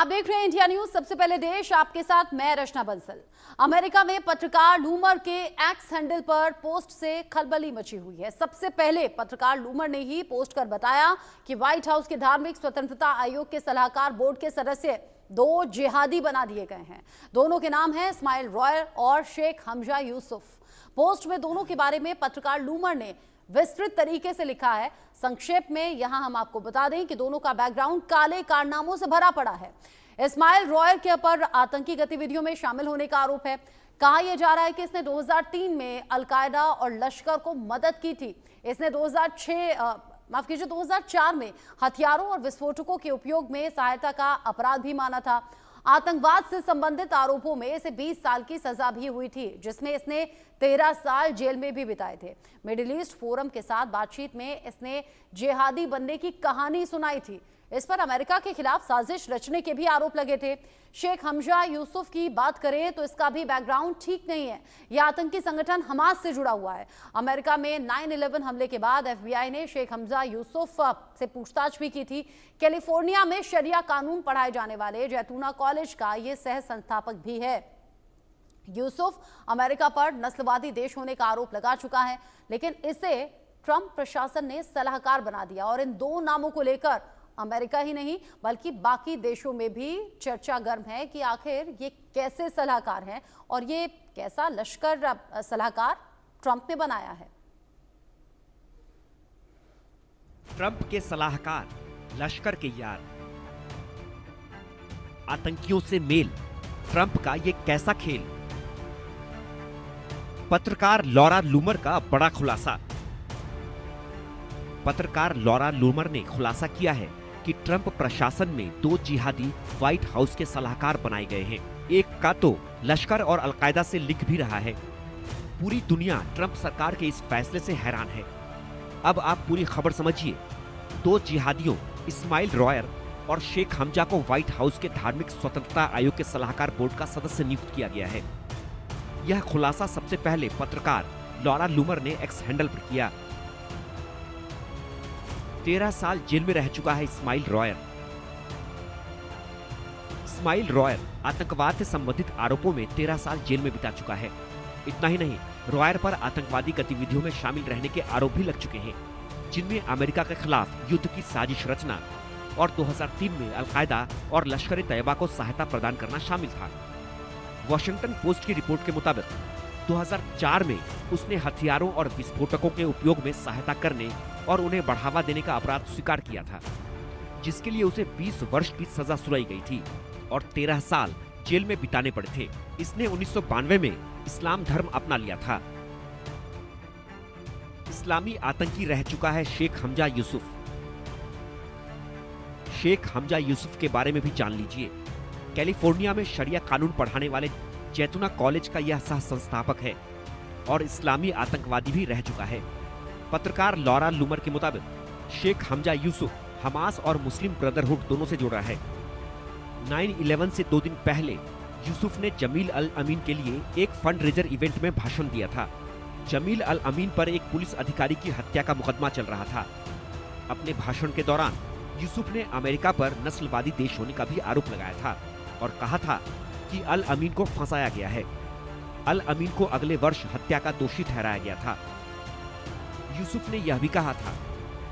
आप देख रहे हैं इंडिया न्यूज। सबसे पहले देश, आपके साथ मैं रचना बंसल। अमेरिका में पत्रकार लूमर के एक्स हैंडल पर पोस्ट से खलबली मची हुई है। सबसे पहले पत्रकार लूमर ने ही पोस्ट कर बताया कि व्हाइट हाउस के धार्मिक स्वतंत्रता आयोग के सलाहकार बोर्ड के सदस्य 2 जिहादी बना दिए गए हैं। दोनों के नाम हैं इस्माइल रॉयर और शेख हमजा यूसुफ। पोस्ट में दोनों के बारे में पत्रकार लूमर ने विस्तृत तरीके से लिखा है। संक्षेप में यहां हम आपको बता दें कि दोनों का बैकग्राउंड काले कारनामों से भरा पड़ा है। इस्माइल रॉयर के पर आतंकी गतिविधियों में शामिल होने का आरोप है। कहा यह जा रहा है कि इसने 2003 में अलकायदा और लश्कर को मदद की थी। इसने 2004 में हथियारों और विस्फोटकों के उपयोग में सहायता का अपराध भी माना था। आतंकवाद से संबंधित आरोपों में इसे 20 साल की सजा भी हुई थी, जिसमें इसने 13 साल जेल में भी बिताए थे। मिडिल ईस्ट फोरम के साथ बातचीत में इसने जिहादी बनने की कहानी सुनाई थी। इस पर अमेरिका के खिलाफ साजिश रचने के भी आरोप लगे थे। शेख हमजा यूसुफ की बात करें तो इसका भी बैकग्राउंड ठीक नहीं है। यह आतंकी संगठन हमास से जुड़ा हुआ है। अमेरिका में 9/11 हमले के बाद FBI ने शेख हमजा यूसुफ से पूछताछ भी की थी। कैलिफोर्निया में शरिया कानून पढ़ाए जाने वाले जैतूना कॉलेज का यह सह संस्थापक भी है। यूसुफ अमेरिका पर नस्लवादी देश होने का आरोप लगा चुका है, लेकिन इसे ट्रंप प्रशासन ने सलाहकार बना दिया और इन 2 नामों को लेकर अमेरिका ही नहीं बल्कि बाकी देशों में भी चर्चा गर्म है कि आखिर ये कैसे सलाहकार हैं और ये कैसा लश्कर सलाहकार ट्रंप ने बनाया है। ट्रंप के सलाहकार, लश्कर के यार, आतंकियों से मेल, ट्रंप का ये कैसा खेल। पत्रकार लॉरा लूमर का बड़ा खुलासा। पत्रकार लॉरा लूमर ने खुलासा किया है कि ट्रंप प्रशासन में 2 जिहादी व्हाइट हाउस के सलाहकार बनाए गए हैं। एक का तो लश्कर और अलकायदा से लिंक भी रहा है। पूरी दुनिया ट्रंप सरकार के इस फैसले से हैरान है। अब आप पूरी खबर समझिए। 2 जिहादियों इस्माइल रॉयर और शेख हमजा को व्हाइट हाउस के धार्मिक स्वतंत्रता आयोग के सलाहकार बोर्ड का सदस्य नियुक्त किया गया है। यह खुलासा सबसे पहले पत्रकार लॉरा लूमर ने एक्स हैंडल पर किया। 13 साल जेल में रह चुका है इस्माइल रॉयर। इस्माइल रॉयर आतंकवाद से संबंधित आरोपों में 13 साल जेल में बिता चुका है। इतना ही नहीं, रॉयर पर आतंकवादी गतिविधियों में शामिल रहने के आरोप भी लग चुके हैं, जिनमें अमेरिका के खिलाफ युद्ध की साजिश रचना और 2003 में अलकायदा और लश्कर तैयबा को सहायता प्रदान करना शामिल था। वॉशिंगटन पोस्ट की रिपोर्ट के मुताबिक 2004 में उसने हथियारों और विस्फोटकों के उपयोग में सहायता करने और उन्हें बढ़ावा देने का अपराध स्वीकार किया था, जिसके लिए उसे 20 वर्ष की सजा सुनाई गई थी और 13 साल जेल में बिताने पड़े थे। इसने 1992 में इस्लाम धर्म अपना लिया था। इस्लामी आतंकी रह चुका है शेख हमजा यूसुफ। शेख हमजा यूसुफ के बारे में भी जान लीजिए। कैलिफोर्निया में शरिया कानून पढ़ाने वाले जैतूना कॉलेज का यह सह संस्थापक है और इस्लामी आतंकवादी भी रह चुका है। पत्रकार लॉरा लूमर के मुताबिक शेख हमजा यूसुफ हमास और मुस्लिम ब्रदरहुड दोनों से जुड़ा है। 9/11 से 2 दिन पहले यूसुफ ने जमील अल अमीन के लिए एक फंड रेजर इवेंट में भाषण दिया था। जमील अल अमीन पर एक पुलिस अधिकारी की हत्या का मुकदमा चल रहा था। अपने भाषण के दौरान यूसुफ ने अमेरिका पर नस्लवादी देश होने का भी आरोप लगाया था और कहा था कि अल अमीन को फंसाया गया है। अल अमीन को अगले वर्ष हत्या का दोषी ठहराया गया था। यूसुफ ने यह भी कहा था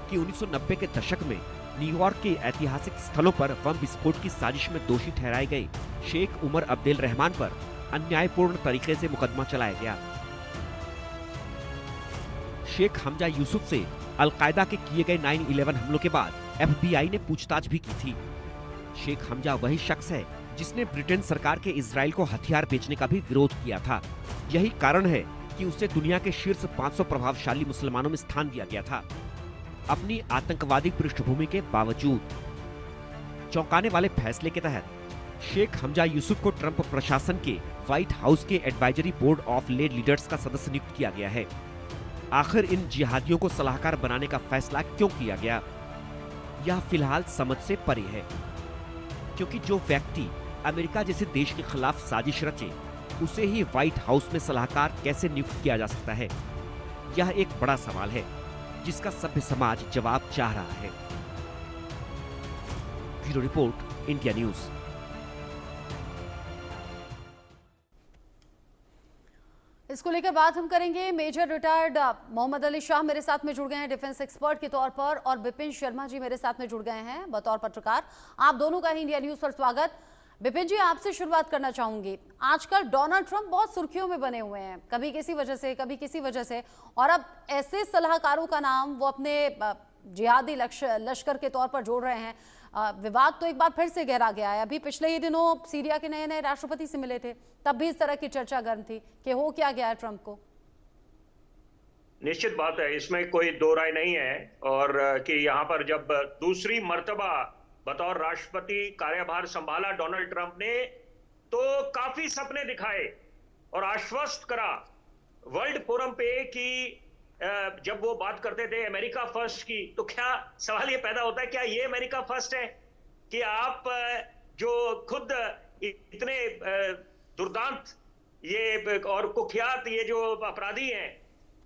कि 1990 के दशक में न्यूयॉर्क के ऐतिहासिक स्थलों पर बम विस्फोट की साजिश में दोषी ठहराए गए शेख उमर अब्देल रहमान पर अन्यायपूर्ण तरीके से मुकदमा चलाया गया। शेख हमजा यूसुफ से अलकायदा के किए गए 9/11 हमलों के बाद FBI ने पूछताछ भी की थी। शेख हमजा वही शख्स है जिसने ब्रिटेन सरकार के इजराइल को हथियार बेचने का भी विरोध किया था। यही कारण है कि उसे दुनिया के शीर्ष 500 प्रभावशाली मुसलमानों में स्थान दिया गया था। अपनी आतंकवादी पृष्ठभूमि के बावजूद चौंकाने वाले फैसले के तहत शेख हमजा यूसुफ को ट्रंप प्रशासन के व्हाइट हाउस के advisory board of lead leaders का सदस्य नियुक्त किया गया है। आखिर इन जिहादियों को सलाहकार बनाने का फैसला क्यों किया गया, यह फिलहाल समझ से परे है, क्योंकि जो व्यक्ति अमेरिका जैसे देश के खिलाफ साजिश रचे उसे ही व्हाइट हाउस में सलाहकार कैसे नियुक्त किया जा सकता है। यह एक बड़ा सवाल है जिसका सभ्य समाज जवाब चाह रहा है। Bureau report, India news. इसको लेकर बात हम करेंगे। मेजर रिटायर्ड मोहम्मद अली शाह मेरे साथ में जुड़ गए हैं डिफेंस एक्सपर्ट के तौर पर, और विपिन शर्मा जी मेरे साथ में जुड़ गए हैं बतौर पत्रकार। आप दोनों का ही इंडिया न्यूज पर स्वागत। विपिन जी, आपसे शुरुआत करना चाहूंगी। आजकल डोनाल्ड ट्रंप बहुत सुर्खियों में बने हुए हैं, कभी किसी वजह से कभी किसी वजह से, और अब ऐसे सलाहकारों का नाम वो अपने जिहादी लश्कर के तौर पर जोड़ रहे हैं। विवाद तो एक बार फिर से गहरा गया है। अभी पिछले ही दिनों सीरिया के नए नए राष्ट्रपति से मिले थे, तब भी इस तरह की चर्चा गर्म थी कि हो क्या गया है ट्रंप को। निश्चित बात है, इसमें कोई दो राय नहीं है। और कि यहाँ पर जब दूसरी मर्तबा बतौर राष्ट्रपति कार्यभार संभाला डोनाल्ड ट्रंप ने, तो काफी सपने दिखाए और आश्वस्त करा वर्ल्ड फोरम पे कि जब वो बात करते थे अमेरिका फर्स्ट की, तो क्या सवाल ये पैदा होता है, क्या ये अमेरिका फर्स्ट है कि आप जो खुद इतने दुर्दांत ये और कुख्यात ये जो अपराधी हैं,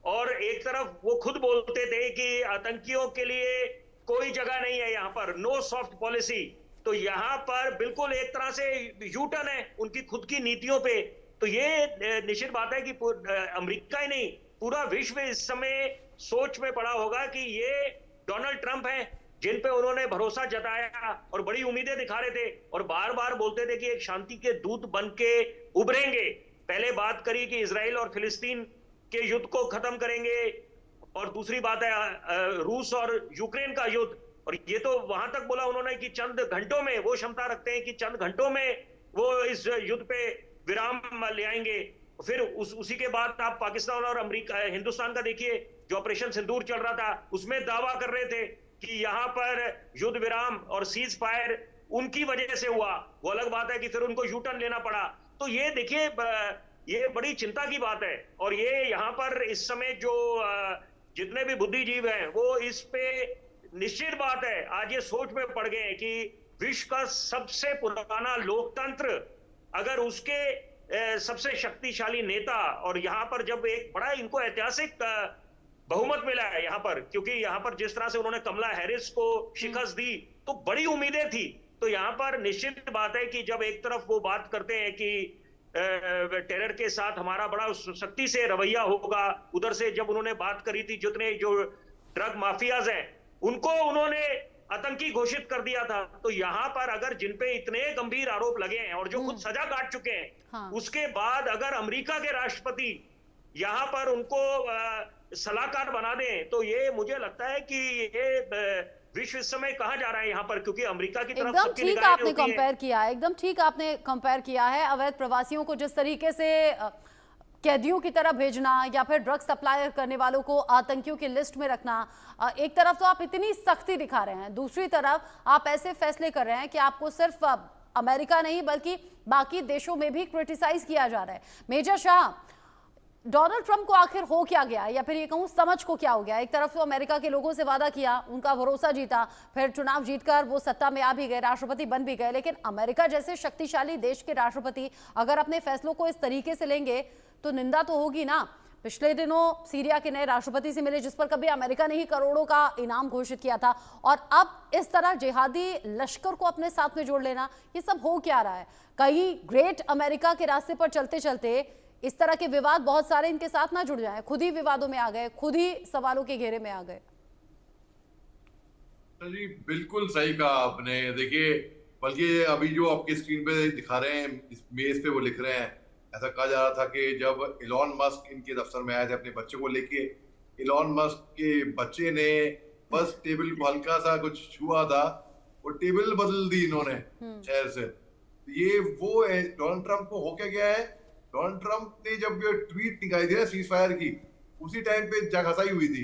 और एक तरफ वो खुद बोलते थे कि आतंकियों के लिए कोई जगह नहीं है यहाँ पर, नो सॉफ्ट पॉलिसी। तो यहाँ पर बिल्कुल एक तरह से यू टर्न है उनकी खुद की नीतियों पे। तो ये निश्चित बात है कि अमेरिका ही नहीं, पूरा विश्व इस समय सोच में पड़ा होगा कि ये डोनाल्ड ट्रंप हैं जिन पे उन्होंने भरोसा जताया और बड़ी उम्मीदें दिखा रहे थे, और बार बार बोलते थे कि एक शांति के दूत बन के उभरेंगे। पहले बात करी कि इजराइल और फिलिस्तीन के युद्ध को खत्म करेंगे, और दूसरी बात है रूस और यूक्रेन का युद्ध, और ये तो वहां तक बोला उन्होंने कि चंद घंटों में वो क्षमता रखते हैं कि चंद घंटों में वो इस युद्ध पे विराम ले आएंगे। फिर उसी के बाद आप पाकिस्तान और अमेरिका हिंदुस्तान का देखिए, जो ऑपरेशन सिंदूर चल रहा था उसमें दावा कर रहे थे कि यहाँ पर युद्ध विराम और सीज फायर उनकी वजह से हुआ। वो अलग बात है कि फिर उनको यू टर्न लेना पड़ा। तो ये देखिए, ये बड़ी चिंता की बात है, और ये यहाँ पर इस समय जो जितने भी बुद्धिजीव हैं वो इस पे निश्चित बात है आज ये सोच में पड़ गए हैं कि विश्व का सबसे पुराना लोकतंत्र, अगर उसके सबसे शक्तिशाली नेता, और यहाँ पर जब एक बड़ा इनको ऐतिहासिक बहुमत मिला है यहाँ पर, क्योंकि यहाँ पर जिस तरह से उन्होंने कमला हैरिस को शिकस्त दी, तो बड़ी उम्मीदें थी। तो यहाँ पर निश्चित बात है कि जब एक तरफ वो बात करते हैं कि टेरर के साथ हमारा बड़ा सख्ती से रवैया होगा, उधर से जब उन्होंने बात करी थी जितने जो ड्रग माफियाज हैं उनको उन्होंने आतंकी घोषित कर दिया था। तो यहाँ पर अगर जिन पे इतने गंभीर आरोप लगे हैं और जो खुद सजा काट चुके हैं, हाँ। उसके बाद अगर अमेरिका के राष्ट्रपति यहाँ पर उनको सलाहकार बना दें, तो ये मुझे लगता है कि ये विश्व इस समय कहाँ जा रहा है यहाँ पर, क्योंकि अमेरिका की तरफ एकदम ठीक आपने कंपेयर किया, एकदम ठीक आपने कंपेयर किया है। अवैध प्रवासियों को जिस तरीके से कैदियों की तरह भेजना, या फिर ड्रग सप्लाई करने वालों को आतंकियों की लिस्ट में रखना, एक तरफ तो आप इतनी सख्ती दिखा रहे हैं, दूसरी तरफ आप ऐसे फैसले कर रहे हैं कि आपको सिर्फ अमेरिका नहीं बल्कि बाकी देशों में भी क्रिटिसाइज किया जा रहा है। मेजर शाह, डोनाल्ड ट्रंप को आखिर हो क्या गया, या फिर ये कहूँ समझ को क्या हो गया? एक तरफ तो अमेरिका के लोगों से वादा किया, उनका भरोसा जीता, फिर चुनाव जीतकर वो सत्ता में आ भी गए, राष्ट्रपति बन भी गए, लेकिन अमेरिका जैसे शक्तिशाली देश के राष्ट्रपति अगर अपने फैसलों को इस तरीके से लेंगे तो निंदा तो होगी ना। पिछले दिनों सीरिया के नए राष्ट्रपति से मिले, जिस पर कभी अमेरिका ने ही करोड़ों का इनाम घोषित किया था, और अब इस तरह जिहादी लश्कर को अपने साथ में जोड़ लेना, ये सब हो क्या रहा है? कहीं ग्रेट अमेरिका के रास्ते पर चलते चलते इस तरह के विवाद बहुत सारे इनके साथ ना जुड़ जाएं, खुद ही विवादों में आ गए, खुद ही सवालों के घेरे में आ गए। जी बिल्कुल सही कहा आपने। देखिए, बल्कि अभी जो आपके स्क्रीन पे दिखा रहे हैं, इस मेज पे वो लिख रहे हैं, ऐसा कहा जा रहा था कि जब इलॉन मस्क इनके दफ्तर में आए थे अपने बच्चे को लेके, इलॉन मस्क के बच्चे ने बस टेबल को हल्का सा कुछ छुआ था, वो टेबल बदल दी इन्होंने शहर से। ये वो डोनाल्ड ट्रंप को हो क्या गया है? डोनाल्ड ट्रंप ने जब ये ट्वीट निकाली थी ना सीज फायर की, उसी टाइम पे जगहसाई हुई थी।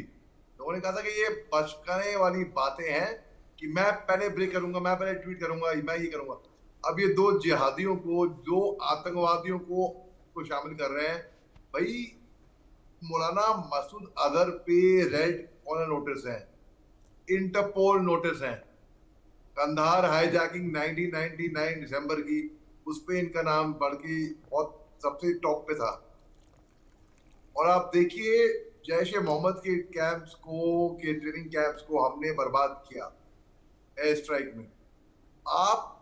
लोगों ने कहा था कि ये बचकाने वाली बातें हैं कि मैं पहले ब्रेक करूंगा, मैं पहले ट्वीट करूंगा, मैं ये करूंगा। अब ये दो जिहादियों को, दो आतंकवादियों को शामिल कर रहे हैं। भाई, मौलाना मसूद अजहर पे रेड कॉर्नर नोटिस है, इंटरपोल नोटिस है, कंधार हाईजैकिंग 1999 दिसंबर की, उस पे इनका नाम बढ़ के बहुत सबसे टॉप पे था। और आप देखिए, जैश ए मोहम्मद के कैंप्स को, के ट्रेनिंग कैंप्स को हमने बर्बाद किया एयर स्ट्राइक में। आप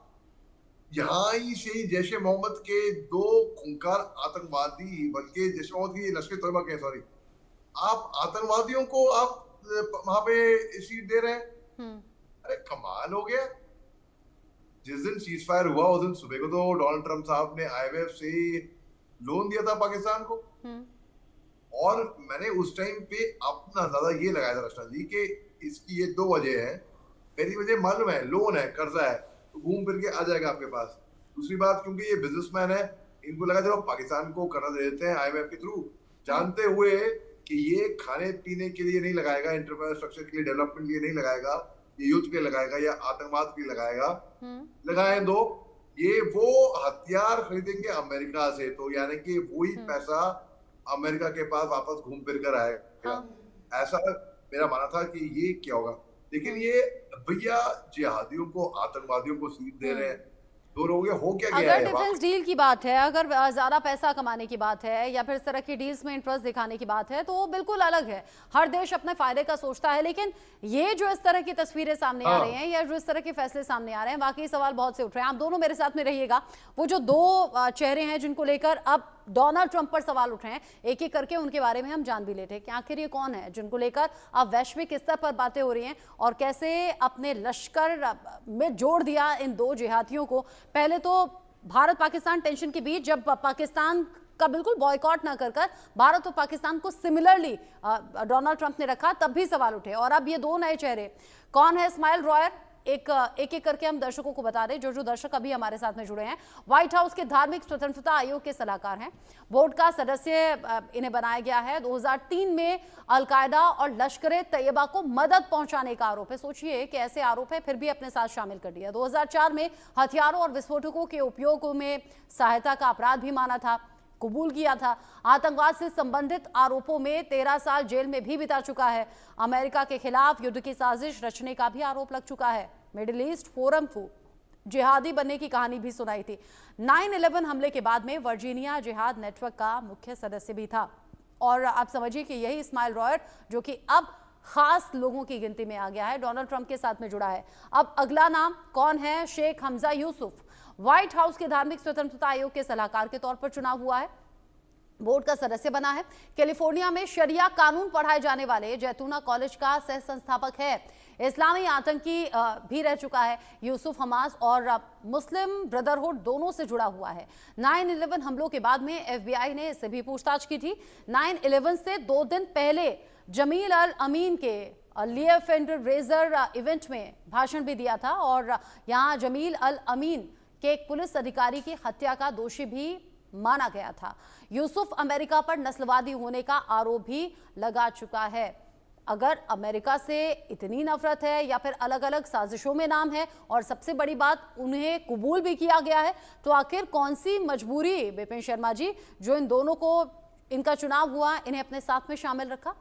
यहाँ ही से ही जैश ए मोहम्मद के 2 खूंखार आतंकवादी, बल्कि जैश ए मोहम्मद की लश्कर तोयबा के, सॉरी, आप आतंकवादियों को आप वहां पे सीट दे रहे हैं। अरे कमाल हो गया। जिस दिन सीज फायर हुआ उस दिन सुबह को तो डोनाल्ड ट्रंप साहब ने IMF से लोन दिया था पाकिस्तान को, और मैंने उस टाइम पे अपना अंदाजा ये लगाया था रचना जी कि इसकी ये 2 वजह है। पहली वजह मालूम है, लोन है, कर्जा है, तो घूम फिर के आ जाएगा आपके पास। दूसरी बात, क्योंकि ये बिजनेसमैन है, इनको लगा चलो पाकिस्तान को कर्जा दे देते हैं IMF के थ्रू, जानते हुए कि ये खाने पीने के लिए नहीं लगाएगा, इंफ्रास्ट्रक्चर के लिए, डेवलपमेंट के लिए नहीं लगाएगा, ये युद्ध के लगाएगा या आतंकवाद के लिए लगाएगा। लगाए दो, ये वो हथियार खरीदेंगे अमेरिका से, तो यानी कि वही पैसा अमेरिका के पास वापस घूम फिर कर आएगा। ऐसा मेरा मानना था कि ये क्या होगा, लेकिन ये भैया जिहादियों को, आतंकवादियों को सीट दे रहे हैं। दो लोग हो क्या गया अगर है? डिफेंस डील की बात है, अगर ज्यादा पैसा कमाने की बात है या फिर इस तरह की डील्स में इंटरेस्ट दिखाने की बात है, तो वो बिल्कुल अलग है। हर देश अपने फायदे का सोचता है, लेकिन ये जो इस तरह की तस्वीरें सामने आ रही हैं या जो इस तरह के फैसले सामने आ रहे हैं, वाकई सवाल बहुत से उठ रहे हैं। आप दोनों मेरे साथ में रहिएगा। वो जो 2 चेहरे हैं जिनको लेकर अब डोनाल्ड ट्रंप पर सवाल उठ रहे हैं, एक एक करके उनके बारे में हम जान भी लेते हैं कि आखिर ये कौन है जिनको लेकर अब वैश्विक स्तर पर बातें हो रही हैं, और कैसे अपने लश्कर में जोड़ दिया इन 2 जिहादियों को। पहले तो भारत पाकिस्तान टेंशन के बीच, जब पाकिस्तान का बिल्कुल बॉयकॉट ना कर भारत और पाकिस्तान को सिमिलरली डोनाल्ड ट्रंप ने रखा, तब भी सवाल उठे। और अब ये 2 नए चेहरे कौन है? इस्माइल रॉयर, एक एक करके हम दर्शकों को बता दें, जो दर्शक अभी हमारे साथ में जुड़े हैं। व्हाइट हाउस के धार्मिक स्वतंत्रता आयोग के सलाहकार हैं, बोर्ड का सदस्य इन्हें बनाया गया है। 2003 में अलकायदा और लश्कर तैयबा को मदद पहुंचाने का आरोप है। सोचिए कि ऐसे आरोप है, फिर भी अपने साथ शामिल कर दिया। 2004 में हथियारों और विस्फोटकों के उपयोग में सहायता का अपराध भी माना था, कबूल किया था। आतंकवाद से संबंधित आरोपों में 13 साल जेल में भी बिता चुका है। अमेरिका के खिलाफ युद्ध की साजिश रचने का भी आरोप लग चुका है। मिडिल ईस्ट फोरम को जिहादी बनने की कहानी भी सुनाई थी। 9/11 हमले के बाद में वर्जीनिया जिहाद नेटवर्क का मुख्य सदस्य भी था। और आप समझिए कि यही इस्माइल रॉयर, जो कि अब खास लोगों की गिनती में आ गया है, डोनाल्ड ट्रंप के साथ में जुड़ा है। अब अगला नाम कौन है? शेख हमजा यूसुफ, व्हाइट हाउस के धार्मिक स्वतंत्रता आयोग के सलाहकार के तौर पर चुनाव हुआ है, बोर्ड का सदस्य बना है। कैलिफोर्निया में शरिया कानून पढ़ाए जाने वाले जैतूना कॉलेज का सह संस्थापक है। इस्लामी आतंकी भी रह चुका है। यूसुफ हमास और मुस्लिम ब्रदरहुड दोनों से जुड़ा हुआ है। 9/11 हमलों के बाद में FBI ने इससे भी पूछताछ की थी। 9/11 से 2 दिन पहले जमील अल अमीन के लियफ एंड रेजर इवेंट में भाषण भी दिया था, और यहाँ जमील अल अमीन के एक पुलिस अधिकारी की हत्या का दोषी भी माना गया था। यूसुफ अमेरिका पर नस्लवादी होने का आरोप भी लगा चुका है। अगर अमेरिका से इतनी नफरत है या फिर अलग अलग साजिशों में नाम है, और सबसे बड़ी बात उन्हें कबूल भी किया गया है, तो आखिर कौन सी मजबूरी विपिन शर्मा जी जो इन दोनों को, इनका चुनाव हुआ, इन्हें अपने साथ में शामिल रखा?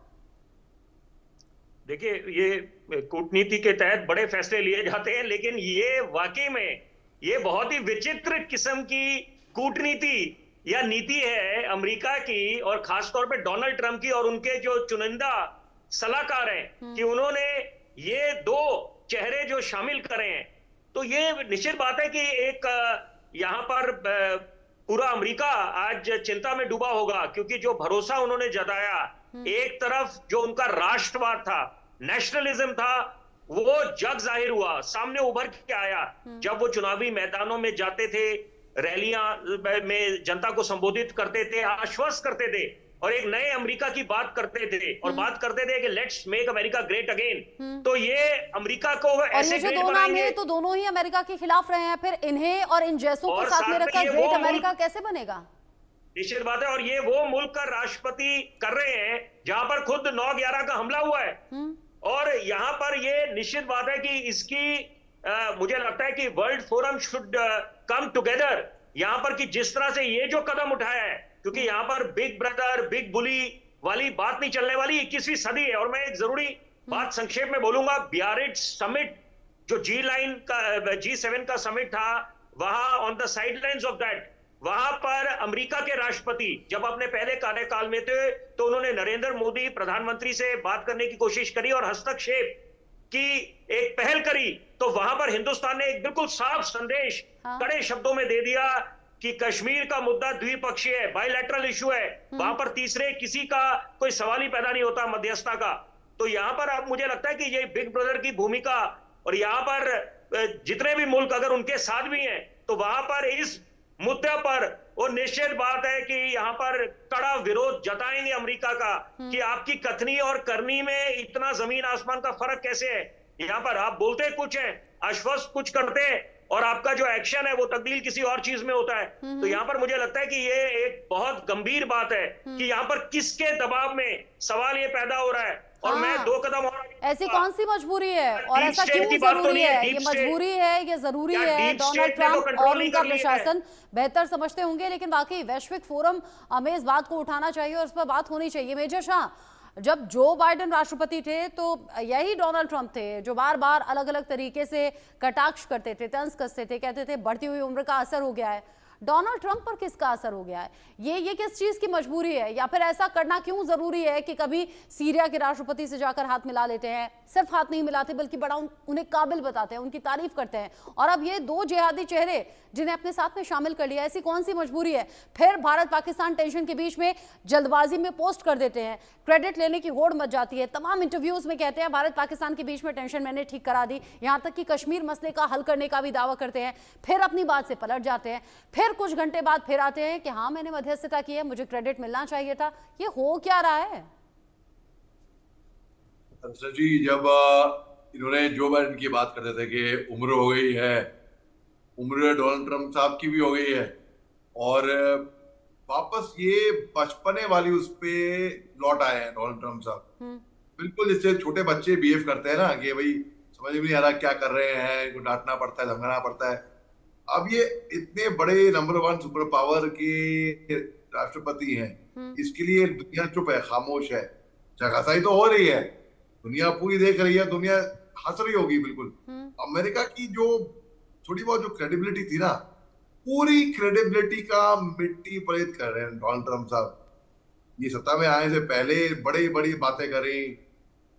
देखिए, ये कूटनीति के तहत बड़े फैसले लिए जाते हैं, लेकिन ये वाकई में ये बहुत ही विचित्र किस्म की कूटनीति या नीति है अमेरिका की, और खासतौर पे डोनाल्ड ट्रंप की और उनके जो चुनिंदा सलाहकार हैं, कि उन्होंने ये 2 चेहरे जो शामिल करे हैं। तो ये निश्चित बात है कि एक यहाँ पर पूरा अमेरिका आज चिंता में डूबा होगा, क्योंकि जो भरोसा उन्होंने जताया, एक तरफ जो उनका राष्ट्रवाद था, नेशनलिज्म था, वो जग जाहिर हुआ, सामने उभर के आया जब वो चुनावी मैदानों में जाते थे, रैलियां में जनता को संबोधित करते थे, आश्वस्त करते थे, और एक नए अमेरिका की बात करते थे, और बात करते थे कि let's make America great again. तो ये अमेरिका को ऐसे ग्रेट बनाएंगे। तो दोनों ही अमेरिका के खिलाफ रहे हैं, फिर इन्हें और इन जैसों को साथ में रखकर ग्रेट अमेरिका कैसे बनेगा? निश्चित बात है, और ये वो मुल्क का राष्ट्रपति कर रहे हैं जहां पर खुद 9/11 का हमला हुआ है, और यहां पर ये निश्चित बात है कि इसकी मुझे लगता है कि world forum should come together यहां पर, कि जिस तरह से ये जो कदम उठाया है, क्योंकि यहां पर बिग ब्रदर बिग बुली वाली बात नहीं चलने वाली, 21वीं सदी है। और मैं एक जरूरी बात संक्षेप में बोलूंगा, बियारिट्ज समिट जो G7 का समिट था, वहां on the sidelines of that, वहां पर अमेरिका के राष्ट्रपति जब अपने पहले कार्यकाल में थे, तो उन्होंने नरेंद्र मोदी प्रधानमंत्री से बात करने की कोशिश करी और हस्तक्षेप की एक पहल करी तो वहां पर हिंदुस्तान ने एक बिल्कुल साफ संदेश कड़े शब्दों में दे दिया कि कश्मीर का मुद्दा द्विपक्षीय है, बायलैटरल इशू है, वहां पर तीसरे किसी का कोई सवाल ही पैदा नहीं होता मध्यस्थता का। तो यहाँ पर अब मुझे लगता है कि ये बिग ब्रदर की भूमिका, और यहाँ पर जितने भी मुल्क अगर उनके साथ भी हैं तो वहां पर इस मुद्दे पर वो निश्चित बात है कि यहाँ पर कड़ा विरोध जताएंगे अमेरिका का कि आपकी कथनी और करनी में इतना जमीन आसमान का फर्क कैसे है। यहाँ पर आप बोलते कुछ हैं, आश्वस्त कुछ करते हैं, और आपका जो एक्शन है वो तब्दील किसी और चीज में होता है। तो यहाँ पर मुझे लगता है कि ये एक बहुत गंभीर बात है कि यहाँ पर किसके दबाव में सवाल ये पैदा हो रहा है। और मैं 2 कदम और ऐसी कौन सी मजबूरी है और ऐसा क्यों जरूरी है? ये मजबूरी है, ये जरूरी है? डोनाल्ड ट्रंप और उनका प्रशासन बेहतर समझते होंगे, लेकिन वाकई वैश्विक फोरम हमें इस बात को उठाना चाहिए और इस पर बात होनी चाहिए। मेजर शाह, जब जो बाइडेन राष्ट्रपति थे तो यही डोनाल्ड ट्रंप थे जो बार बार अलग अलग तरीके से कटाक्ष करते थे, तंज कसते थे, कहते थे बढ़ती हुई उम्र का असर हो गया है। डोनाल्ड ट्रंप पर किसका असर हो गया है? ये किस चीज की मजबूरी है, या फिर ऐसा करना क्यों जरूरी है कि कभी सीरिया के राष्ट्रपति से जाकर हाथ मिला लेते हैं, सिर्फ हाथ नहीं मिलाते बल्कि बड़ा उन्हें काबिल बताते हैं, उनकी तारीफ करते हैं, और अब ये 2 जिहादी चेहरे जिन्हें अपने साथ में शामिल कर लिया, ऐसी कौन सी मजबूरी है? फिर भारत पाकिस्तान टेंशन के बीच में जल्दबाजी में पोस्ट कर देते हैं, क्रेडिट लेने की होड़ मच जाती है, तमाम इंटरव्यूज में कहते हैं भारत पाकिस्तान के बीच में टेंशन मैंने ठीक करा दी, यहां तक कि कश्मीर मसले का हल करने का भी दावा करते हैं, फिर अपनी बात से पलट जाते हैं, फिर कुछ घंटे बाद फिर आते हैं कि हाँ मैंने मध्यस्थता की है, मुझे क्रेडिट मिलना चाहिए था। ये हो क्या रहा है? सर जी, जब इन्होंने जो बाइडेन की बात करते थे कि उम्र हो गई है, उम्र डोनाल्ड ट्रंप साहब की भी हो गई है, और वापस ये बचपने वाली उस पे लौट आए हैं डोनाल्ड ट्रंप साहब। बिल्कुल जैसे छोटे बच्चे बिहेव करते हैं ना कि भाई समझ में नहीं आ रहा क्या कर रहे हैं, इनको डांटना पड़ता है, धमकाना पड़ता है। अब ये इतने बड़े नंबर 1 सुपर पावर के राष्ट्रपति हैं, इसके लिए दुनिया चुप है, खामोश है। चकासाई तो हो रही है, दुनिया पूरी देख रही है, दुनिया हंस रही होगी बिल्कुल। अमेरिका की जो थोड़ी बहुत जो क्रेडिबिलिटी थी ना, पूरी क्रेडिबिलिटी का मिट्टी परेड कर रहे हैं डोनाल्ड ट्रंप साहब। ये सत्ता में आने से पहले बड़ी बड़ी बातें करी,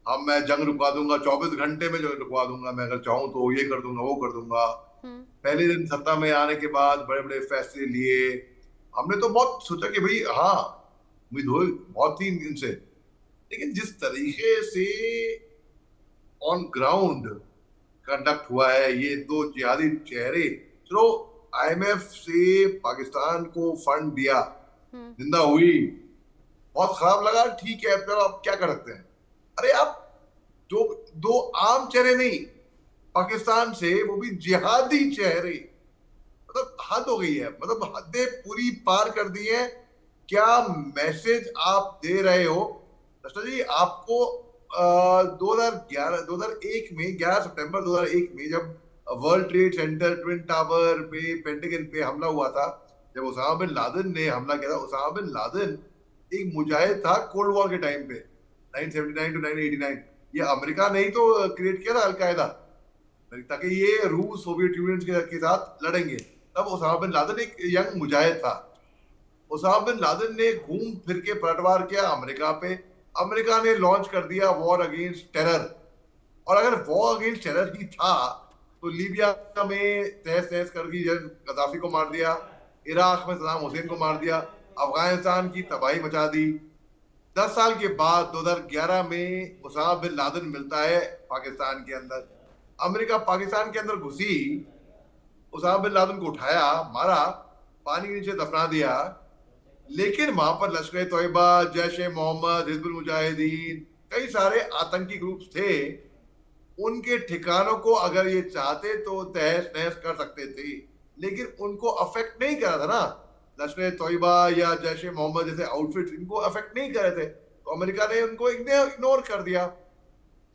मैं जंग रुकवा दूंगा, 24 घंटे में जंग रुकवा दूंगा, मैं अगर चाहूं तो ये कर दूंगा, वो कर दूंगा। पहले दिन सत्ता में आने के बाद बड़े बड़े फैसले लिए। हमने तो बहुत सोचा कि भाई हाँ उम्मीद हो बहुत थी इनसे, लेकिन जिस तरीके से ऑन ग्राउंड कंडक्ट हुआ है, ये 2 जिहादी चेहरे, चलो IMF से पाकिस्तान को फंड दिया, जिंदा हुई, बहुत खराब लगा, ठीक है, चलो आप क्या कर सकते हैं। अरे आप 2 आम चेहरे नहीं, पाकिस्तान से वो भी जिहादी चेहरे, मतलब हद हो गई है, मतलब हदें पूरी पार कर दी है। क्या मैसेज आप दे रहे हो दस्ता जी? आपको 2001 में 11 सितंबर 2001 में जब world trade centre, twin tower पे, पेंटागन पे हमला हुआ था, जब उसामा बिन लादेन ने हमला किया था, उसामा बिन लादेन एक मुजाहिद था कोल्ड वॉर के टाइम पे 1979 टू 1989। ये अमेरिका ने ही तो क्रिएट किया था अलकायदा, ताकि ये रूस सोवियत यूनियन के साथ लड़ेंगे। तब उसामा बिन लादेन एक यंग मुजाहिद था। उसामा बिन लादेन ने घूम फिर के पलटवार किया अमेरिका पे। अमेरिका ने लॉन्च कर दिया वॉर अगेंस्ट टेरर, और अगर वॉर अगेंस्ट टेरर ही था तो लीबिया में तहस नहस कर दी, गद्दाफी को मार दिया, इराक में सद्दाम हुसैन को मार दिया, अफगानिस्तान की तबाही मचा दी। 10 साल के बाद 2011 में उसामा बिन लादेन मिलता है पाकिस्तान के अंदर। अमेरिका पाकिस्तान के अंदर घुसी, उसामा बिन लादेन को उठाया, मारा, पानी के नीचे दफना दिया, लेकिन वहां पर लश्कर तोयबा, जैश ए मोहम्मद, हिजबुल मुजाहिदीन, कई सारे आतंकी ग्रुप्स थे। उनके ठिकानों को अगर ये चाहते तो तहस नहस कर सकते थे, लेकिन उनको अफेक्ट नहीं कर रहा था ना। लश्कर तोयबा या जैश ए मोहम्मद जैसे आउटफिट इनको अफेक्ट नहीं कर रहे थे, तो अमेरिका ने उनको इग्नोर कर दिया।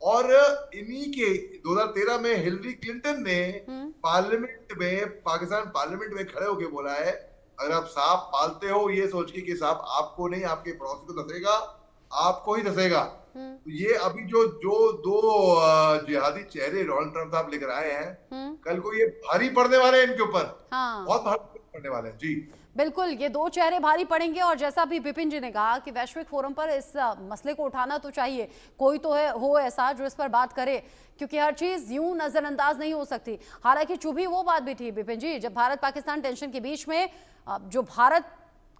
और इन्हीं के 2013 में हिलरी क्लिंटन ने पार्लियामेंट में, पाकिस्तान पार्लियामेंट में खड़े होकर बोला है, अगर आप सांप पालते हो ये सोच के कि सांप आपको नहीं आपके पड़ोसी को धसेगा, आपको ही धसेगा। तो ये अभी जो 2 जिहादी चेहरे डोनाल्ड ट्रंप साहब लेकर आए हैं, कल को ये भारी पड़ने वाले हैं इनके ऊपर, बहुत भारी पड़ने वाले हैं जी। बिल्कुल, ये दो चेहरे भारी पड़ेंगे और जैसा भी विपिन जी ने कहा कि वैश्विक फोरम पर इस मसले को उठाना तो चाहिए, कोई तो हो ऐसा जो इस पर बात करे, क्योंकि हर चीज यूं नजरअंदाज नहीं हो सकती। हालांकि चुभी वो बात भी थी विपिन जी, जब भारत पाकिस्तान टेंशन के बीच में जो भारत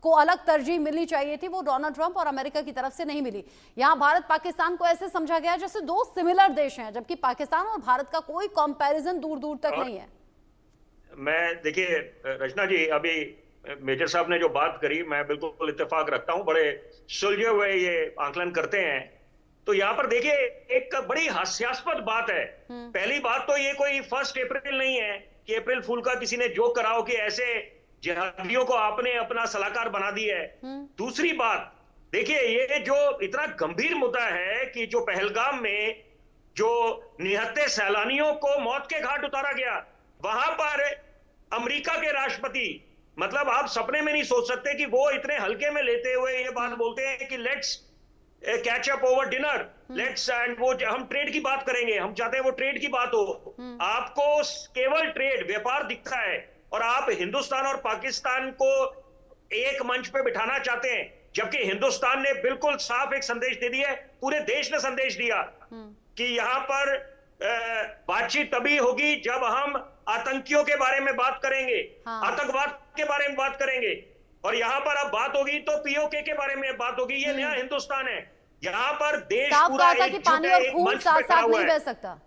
को अलग तरजीह मिलनी चाहिए थी वो डोनाल्ड ट्रंप और अमेरिका की तरफ से नहीं मिली। यहाँ भारत पाकिस्तान को ऐसे समझा गया जैसे दो सिमिलर देश हैं, जबकि पाकिस्तान और भारत का कोई कंपैरिजन दूर दूर तक नहीं है। मैं देखिए रचना जी, अभी मेजर साहब ने जो बात करी मैं बिल्कुल इत्तेफाक रखता हूं, बड़े सुलझे हुए ये आकलन करते हैं। तो यहाँ पर देखिए एक बड़ी हास्यास्पद बात है। पहली बात तो ये कोई 1 अप्रैल नहीं है कि अप्रैल फूल का किसी ने जोक कराओ कि ऐसे जिहादियों को आपने अपना सलाहकार बना दिया है। दूसरी बात देखिए, ये जो इतना गंभीर मुद्दा है कि जो पहलगाम में जो निहत्थे सैलानियों को मौत के घाट उतारा गया, वहां पर अमेरिका के राष्ट्रपति, मतलब आप सपने में नहीं सोच सकते कि वो इतने हल्के में लेते हुए ये बात बोलते हैं कि let's catch up over dinner, let's, and वो हम ट्रेड की बात करेंगे, हम चाहते हैं वो ट्रेड की बात हो। आपको केवल ट्रेड व्यापार दिखता है और आप हिंदुस्तान और पाकिस्तान को एक मंच पे बिठाना चाहते हैं, जबकि हिंदुस्तान ने बिल्कुल साफ एक संदेश दे दिया है, पूरे देश ने संदेश दिया कि यहां पर बातचीत तभी होगी जब हम आतंकियों के बारे में बात करेंगे, आतंकवाद के बारे में बात करेंगे, और यहां पर अब बात होगी तो पीओके के बारे में बात होगी। ये नया हिंदुस्तान है, यहां पर देश पूरा एकजुट है, एक मंच पे खड़ा हुआ है।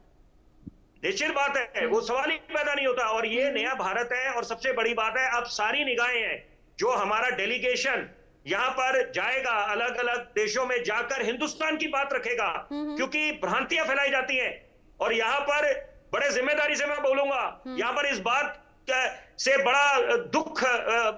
निश्चित बात है, वो सवाल ही पैदा नहीं होता। और ये नया भारत है, और सबसे बड़ी बात है अब सारी निगाहें हैं, जो हमारा डेलीगेशन यहाँ पर जाएगा अलग अलग देशों में जाकर हिंदुस्तान की बात रखेगा, क्योंकि भ्रांतियां फैलाई जाती हैं। और यहाँ पर बड़े जिम्मेदारी से मैं बोलूंगा, यहाँ पर इस बात से बड़ा दुख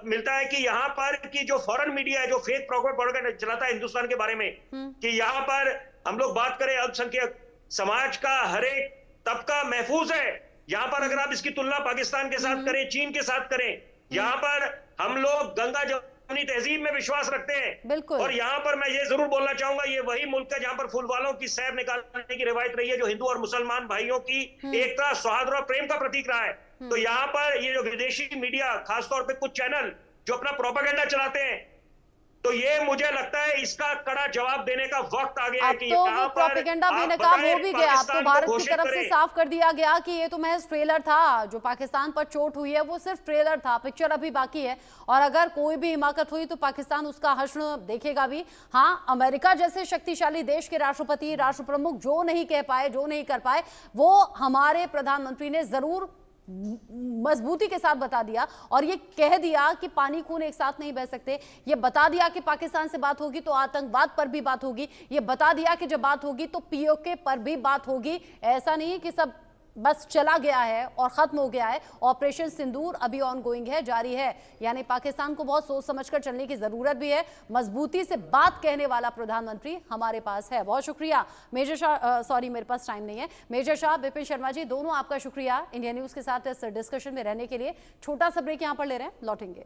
मिलता है कि यहाँ पर की जो फॉरेन मीडिया है, जो फेक प्रोपेगेंडा चलाता है हिंदुस्तान के बारे में, कि यहाँ पर हम लोग बात करें अल्पसंख्यक समाज का हर एक तबका महफूज है। यहाँ पर अगर आप इसकी तुलना पाकिस्तान के साथ करें, चीन के साथ करें, यहाँ पर हम लोग गंगा जमुनी तहजीब में विश्वास रखते हैं। और यहाँ पर मैं ये जरूर बोलना चाहूंगा, ये वही मुल्क है जहाँ पर फूलवालों की सैर निकालने की रिवायत रही है, जो हिंदू और मुसलमान भाइयों की एकता, सौहार्द और प्रेम का प्रतीक रहा है। तो यहाँ पर ये जो विदेशी मीडिया, खासतौर पे कुछ चैनल जो अपना प्रोपेगेंडा चलाते हैं, तो ये मुझे लगता है इसका कड़ा जवाब देने का वक्त आ गया है कि तो वो प्रोपेगेंडा भी नकाब हो भी गया। अब तो भारत की तरफ से साफ कर दिया गया कि ये तो महज ट्रेलर था, जो पाकिस्तान पर चोट हुई है वो सिर्फ ट्रेलर था, पिक्चर अभी बाकी है, और अगर कोई भी हिमाकत हुई तो पाकिस्तान उसका हश्र देखेगा भी। हाँ, अमेरिका जैसे शक्तिशाली देश के राष्ट्रपति, राष्ट्र प्रमुख जो नहीं कह पाए, जो नहीं कर पाए, वो हमारे प्रधानमंत्री ने जरूर मजबूती के साथ बता दिया, और ये कह दिया कि पानी खून एक साथ नहीं बह सकते। ये बता दिया कि पाकिस्तान से बात होगी तो आतंकवाद पर भी बात होगी। ये बता दिया कि जब बात होगी तो पीओके पर भी बात होगी। ऐसा नहीं कि सब बस चला गया है और खत्म हो गया है। ऑपरेशन सिंदूर अभी ऑनगोइंग है, जारी है। यानी पाकिस्तान को बहुत सोच समझकर चलने की जरूरत भी है। मजबूती से बात कहने वाला प्रधानमंत्री हमारे पास है। बहुत शुक्रिया मेजर शाह, सॉरी मेरे पास टाइम नहीं है। मेजर शाह, विपिन शर्मा जी, दोनों आपका शुक्रिया इंडिया न्यूज के साथ इस डिस्कशन में रहने के लिए। छोटा सा ब्रेक यहाँ पर ले रहे हैं, लौटेंगे।